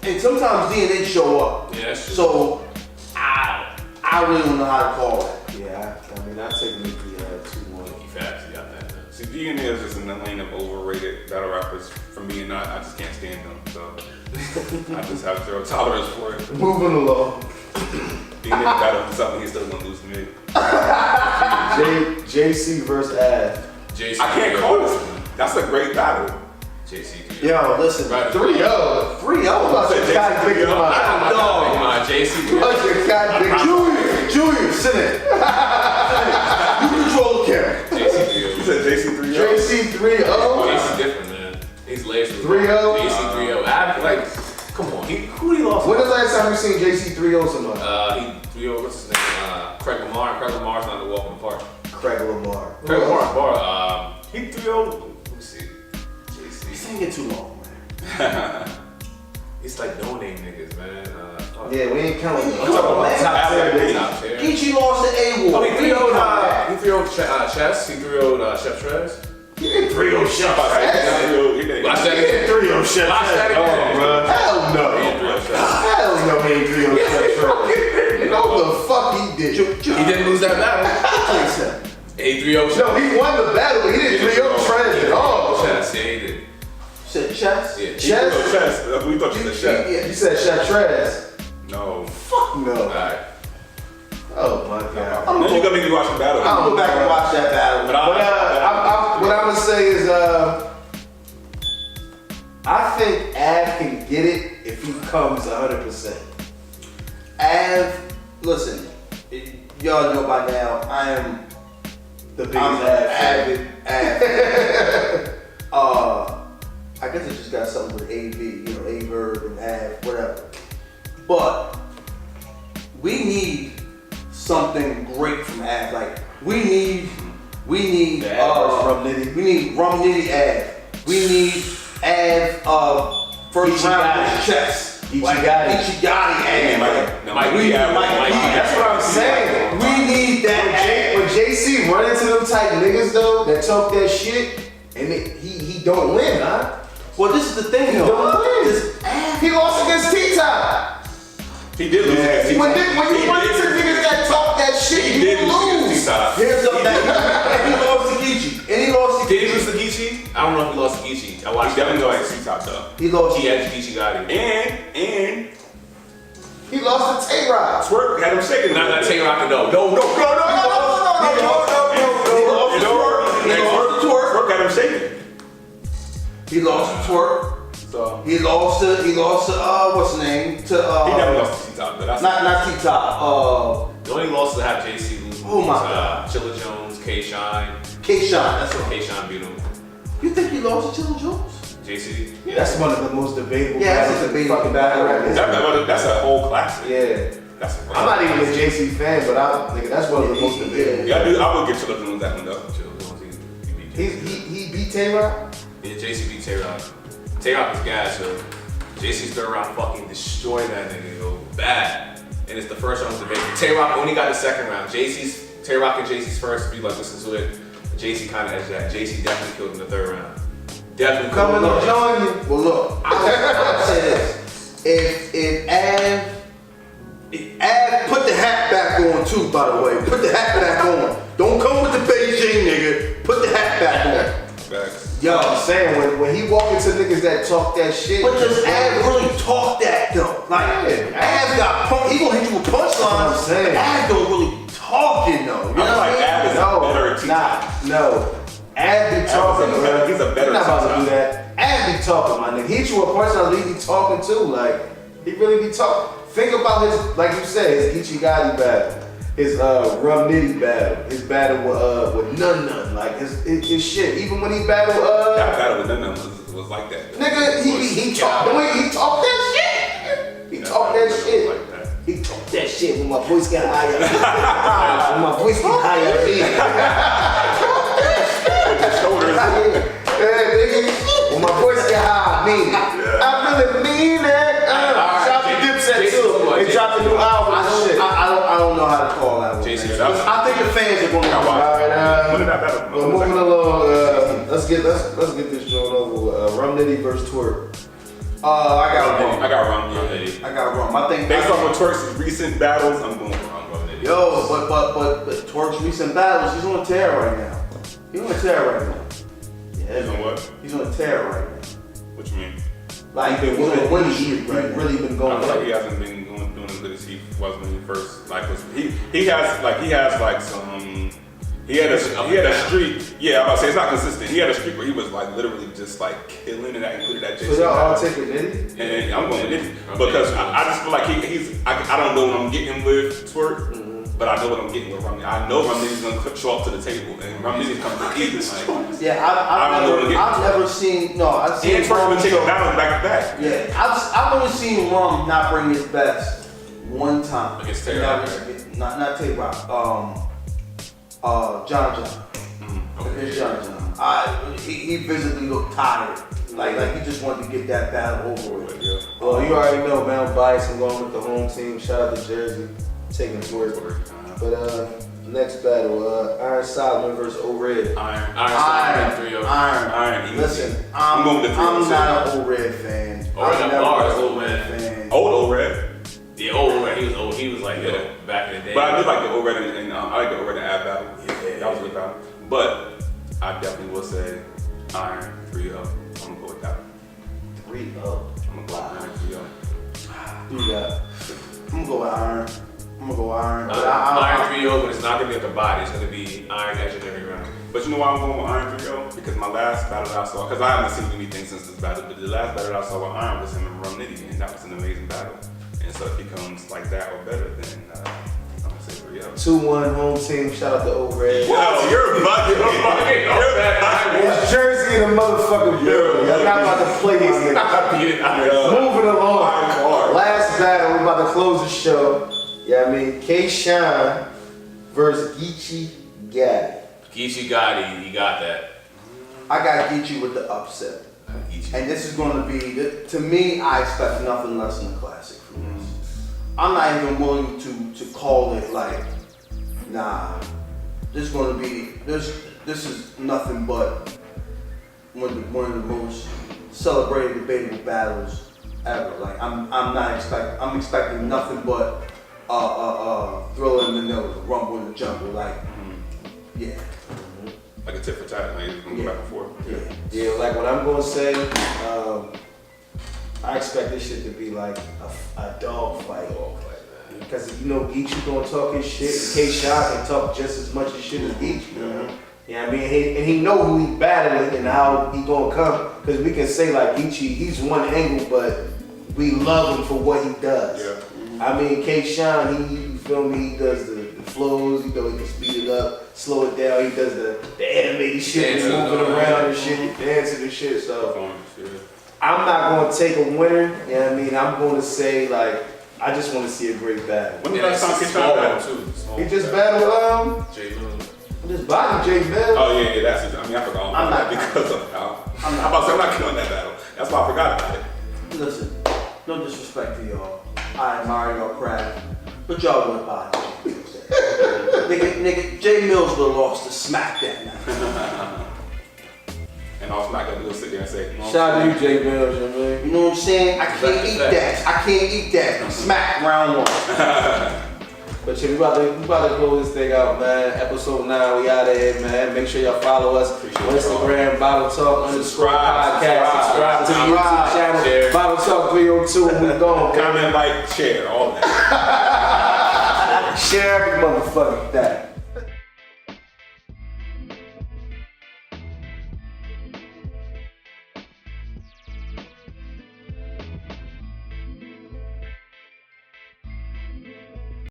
and sometimes DNA show up. Yeah, that's true. So I really don't know how to call it. Yeah, I mean, I take Mickey 2-1. Mickey Facts, you got that. See, DNA is just in the lane of overrated battle rappers for me, and I just can't stand them. So I just have zero tolerance for it. Moving along. DNA battle is something he's still gonna lose to me. JC versus Av. JC. I can't call this. That's a great battle. JC. Yo, listen, Right. 3-0. 3-0. Bunch of contradicting my Dog. JC. bunch of contradicting. Junior, sit in. You control the camera. JC You 3-0. said JC 3-0? JC 3-0. JC different, man. He's laced with 3-0? JC 3-0. Come on. Who he lost? When the last time you seen JC 3-0 somebody? He 3-0. What's his name? Craig Lamar. Craig Lamar's not a walk in the park. Craig Lamar. Craig Lamar. He 3-0. Let me see. This JC. ain't get too long, man. It's like no name niggas, man. Yeah, we ain't counting. Come on, man. Top tier. Top tier. Geechee lost to A-Ward. Oh, he 3-0'd Chess. He 3-0'd Chef Trez. You didn't 3-0 Chef Watch that again. 3-0 Chef Watch that again. bro. Hell no. He ain't 3-0 Chef. Hell no, he ain't 3-0 Chef. You know what the fuck he did? He didn't lose that battle. He 3-0 Chef. No, he won the battle, but he didn't 3-0 Trez at all. Chess, yeah, he did. Said chess? Yeah. Chess? Chess. We thought you said Chef. You said Chef Trez. No. Fuck no. Alright. Oh my god. Then you gonna make me watch the battle. I'm gonna go back and watch that battle. But What I'm gonna say is, I think Av can get it if he comes 100%. Av, listen, y'all know by now, I am The biggest Av fan. I guess it just got something with AV, A-Verb and Av, whatever. But we need something great from Av. Like, we need The Av versus Rum Nitty. We need Rum Nitty Av. We need Av first round chess. Ichigati. Av. Mike We need Mike P. That's what I'm saying. We need that When JC run into them type niggas though that talk that shit and he don't win, huh? Well, this is the thing, He though. don't win. This He lost against T-Top. He did lose against T-Top. When you run into niggas that talk that shit, He you did lose lose. against T-Top. Here's the thing. And he lost to Geechee. And he lost to Did he Geechee. lose to Geechee? I don't know if he lost to Geechee. I watched He definitely lost against T-Top though. He lost. He had Geechee got him. And He lost to Tay-Rock. Twerk had him shaking. Not Tay-Rock, no. No. Twerk had him shaking. He lost to Twerk. So He lost to what's his name? he definitely lost to T-Top. But that's Not T-Top. The only losses I have JC lose. Oh my God. Chilla Jones, K-Shine. K-Shine. That's what. K-Shine beat him. You think he lost to Chilla Jones? JC. Yeah. That's one of the most debatable Yeah, that's battles a in debatable fucking battle rap history. that's a whole classic. Yeah. That's a I'm not even a JC fan, but nigga, that's one of the most debatable. Yeah, I would get Chilla Jones that one though. Chilla Jones, he beat JC. He beat Tay-Rock? Yeah, JC beat Tay-Rock. Tay-Rock is gas, so JC's third round fucking destroyed that nigga, yo. Bad. And it's the first round of debate. Tay-Rock only got the second round. Tay-Rock and JC's first, if you like listen to it, JC kind of edged that. JC definitely killed in the third round. Definitely Coming killed to him. join you. Well, look, I'll say this. If Av put the hat back on too, by the way. Put the hat back on. Don't come with the Beijing, nigga. Put the hat back on. Facts. Yo, I'm saying when he walk into niggas that talk that shit. but does Av really talk that though? Like, Av got he gonna hit you with what I'm punchlines. saying. Av don't really talk it though. You know I feel like what I Av mean? is a better T-Top. No. Av be talking, bro. He's a better You're not about to T-Top. do that. Av be talking, my nigga. He hit you with punchline, he be talking too. Like, he really be talking. Think about his, like you said, his Ichigati battle. His Rum Nitty battle. His battle with Nun. Like, his shit. Even when he battled, That battle with them was like that. nigga, he talk that shit. He talk that shit. Like that. He talk that shit when my voice get higher. When my voice get higher, Shoulders. yeah, nigga. When my voice get high, I mean it. I really mean it. Shout out to Dipset too. They dropped a new album and shit. I don't know how to call that one. JC, man. that was- I think the fans are gonna I watched All right, When did that battle? well, moving along. Let's get this joint over with. Rum Nitty versus Twerk. I got Rum. I got Rum. Yeah. I got Rum. I think Based off of Twerk's recent battles, I'm going for Rum. Yo, but Twerk's recent battles, he's on a tear right now. He's on a tear right now. Yeah, He's on what? He's on a tear right now. What you mean? Like, He's he's on a been winning winning. streak He's right now. really been I going. feel like he hasn't been doing as good as he was when he first he has some he had a streak. Yeah, I'm about to say it's not consistent. He had a streak where he was like literally just like killing, and that included that JC. So y'all all battle. take a Nitty? And I'm going with Nitty because I just feel like I don't know what I'm getting with Twerk, but I know what I'm getting with Rum Nitty. I know Rum Nitty's gonna show up to the table, and Rum Nitty's coming to eat this. Like, Yeah, I've never seen. No, I've seen and Twerk's Rum been taking show. battles back to back. Yeah, I've only seen Rum not bring his best one time. Against Tay-Rock, Not Tay-Rock. John. Against John. He visibly looked tired. Like he just wanted to get that battle over with. Yeah. Well, you already know, man. I'm biased. I'm going with the home team. Shout out to Jersey. Taking Twerk. But next battle, Iron Solomon versus O-Red. Iron 3-0. Iron. Listen, I'm going with the I'm 3-0. not an O-Red fan. O-Red I'm got never bars, an old O-Red man. fan. Old O-Red. Yeah, old right. He was old. He was like, yo, back in the day. But I did like the O-Red and I like the O-Red and Ab battle. Yeah. That was a good battle. But I definitely will say Iron 3-0. I'm gonna go with that. 3-0. I'm gonna go with Iron 3-0. You got. I'm gonna go with Iron. But Iron 3-0, but it's not gonna be at the body. It's gonna be Iron edge in every round. But you know why I'm going with Iron 3-0? because my last battle that I saw, because I haven't seen anything since this battle, but the last battle that I saw with Iron was him and Rum Nitty, and that was an amazing battle. And so if he comes like that or better, then I'm gonna say 3-0. 2-1 home team. Shout out to Overhead. Yo, you're bugging. You're bad. It's Jersey in the motherfucking building. I'm not about to play these niggas. Moving along. Last battle, we about to close the show. Yeah, I mean, K-Shine versus Geechee Gotti. Geechee Gotti, you got that. I got Geechee with the upset. Geechee. And this is going to be, to me, I expect nothing less than a classic from this. I'm not even willing to call it like, nah, this is going to be, this is nothing but one of the most celebrated, debatable battles ever. Like, I'm expecting nothing but Thriller in Manila, Rumble in the Jungle, like, yeah. Like a tit for tat, like it's gonna go back and forth. Yeah, like what I'm gonna say, I expect this shit to be like a dog fight. Because you know Geechee gonna talk his shit, and K-Shine can talk just as much as shit as Geechee. You know what I mean? And he know who he battling and how he gonna come. Because we can say like Geechee, he's one angle, but we love him for what he does. Yeah. I mean, K-Shine, you feel me? He does the flows, you know, he can speed it up, slow it down. He does the animated shit, moving around and shit, dancing and shit. So I'm not gonna take a winner. You know what I mean? I'm gonna say like I just want to see a great battle. When did that song get battle too? He just battled J Mill. this body J Mill. Oh yeah, that's it. I mean, I forgot all about that because of I'm not killing that battle. That's why I forgot about it. Listen, no disrespect to y'all. I admire y'all craft, but y'all went by nigga, J Mills would have lost to Smack that night. And all Smack got to do is sit there and say, Shout out to you, J Mills, you know what I mean? You know what I'm saying? I can't eat that. I can't eat that. Smack round 1. But shit, we about to close this thing out, man. Episode 9, we out of here, man. Make sure y'all follow us on Instagram, Bottle Talk _podcast. Subscribe to the YouTube channel, share. Bottle Talk 302. We gone. comment, like, share, all that. Share every motherfucking thing.